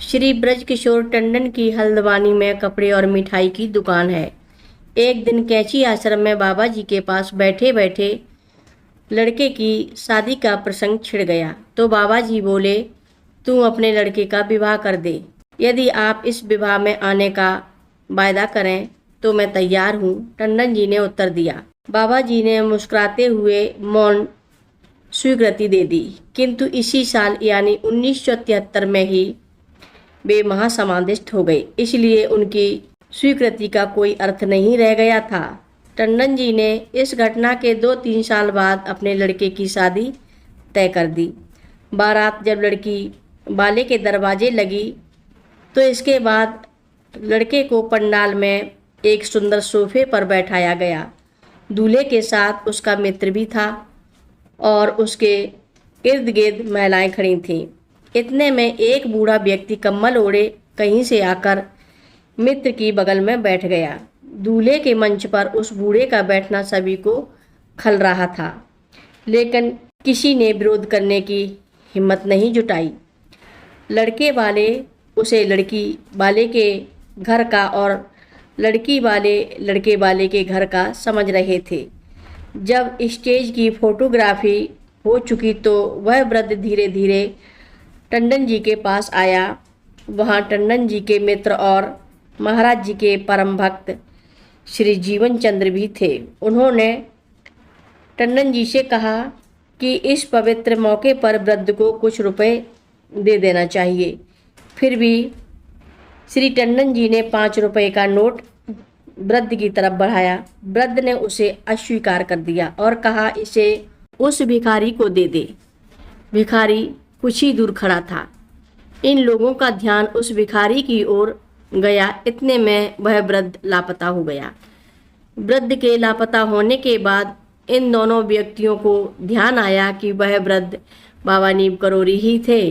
श्री ब्रजकिशोर टंडन की हल्द्वानी में कपड़े और मिठाई की दुकान है। एक दिन कैंची आश्रम में बाबा जी के पास बैठे बैठे लड़के की शादी का प्रसंग छिड़ गया तो बाबा जी बोले, तू अपने लड़के का विवाह कर दे। यदि आप इस विवाह में आने का वायदा करें तो मैं तैयार हूँ। टंडन जी ने उत्तर दिया। बाबा जी ने मुस्कुराते हुए मौन स्वीकृति दे दी, किंतु इसी साल यानी 1973 में ही वे महासमाधिस्थ हो गए, इसलिए उनकी स्वीकृति का कोई अर्थ नहीं रह गया था। टंडन जी ने इस घटना के 2-3 साल बाद अपने लड़के की शादी तय कर दी। बारात जब लड़की वाले के दरवाजे लगी तो इसके बाद लड़के को पंडाल में एक सुंदर सोफे पर बैठाया गया। दूल्हे के साथ उसका मित्र भी था और उसके इर्द गिर्द महिलाएं खड़ी थीं। इतने में एक बूढ़ा व्यक्ति कम्बल ओढ़े कहीं से आकर मित्र की बगल में बैठ गया। दूल्हे के मंच पर उस बूढ़े का बैठना सभी को खल रहा था, लेकिन किसी ने विरोध करने की हिम्मत नहीं जुटाई। लड़के वाले उसे लड़की वाले के घर का और लड़की वाले लड़के वाले के घर का समझ रहे थे। जब स्टेज की फोटोग्राफी हो चुकी तो वह वृद्ध धीरे धीरे टंडन जी के पास आया। वहाँ टंडन जी के मित्र और महाराज जी के परम भक्त श्री जीवन चंद्र भी थे। उन्होंने टंडन जी से कहा कि इस पवित्र मौके पर वृद्ध को कुछ रुपए दे देना चाहिए। फिर भी श्री टंडन जी ने 5 रुपए का नोट वृद्ध की तरफ बढ़ाया। वृद्ध ने उसे अस्वीकार कर दिया और कहा, इसे उस भिखारी को दे दे। भिखारी कुछ ही दूर खड़ा था। इन लोगों का ध्यान उस भिखारी की ओर गया। इतने में वह वृद्ध लापता हो गया। वृद्ध के लापता होने के बाद इन दोनों व्यक्तियों को ध्यान आया कि वह वृद्ध बाबा नीम करोरी ही थे,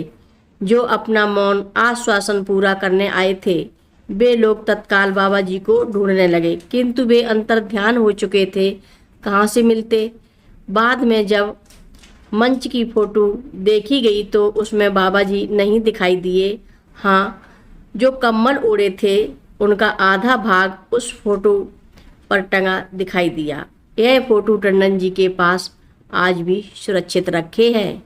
जो अपना मौन आश्वासन पूरा करने आए थे। वे लोग तत्काल बाबा जी को ढूंढने लगे, किंतु वे अंतर ध्यान हो चुके थे, कहाँ से मिलते। बाद में जब मंच की फोटो देखी गई तो उसमें बाबा जी नहीं दिखाई दिए। हाँ, जो कम्बल ओढ़े थे उनका आधा भाग उस फोटो पर टंगा दिखाई दिया। यह फोटो टंडन जी के पास आज भी सुरक्षित रखे हैं।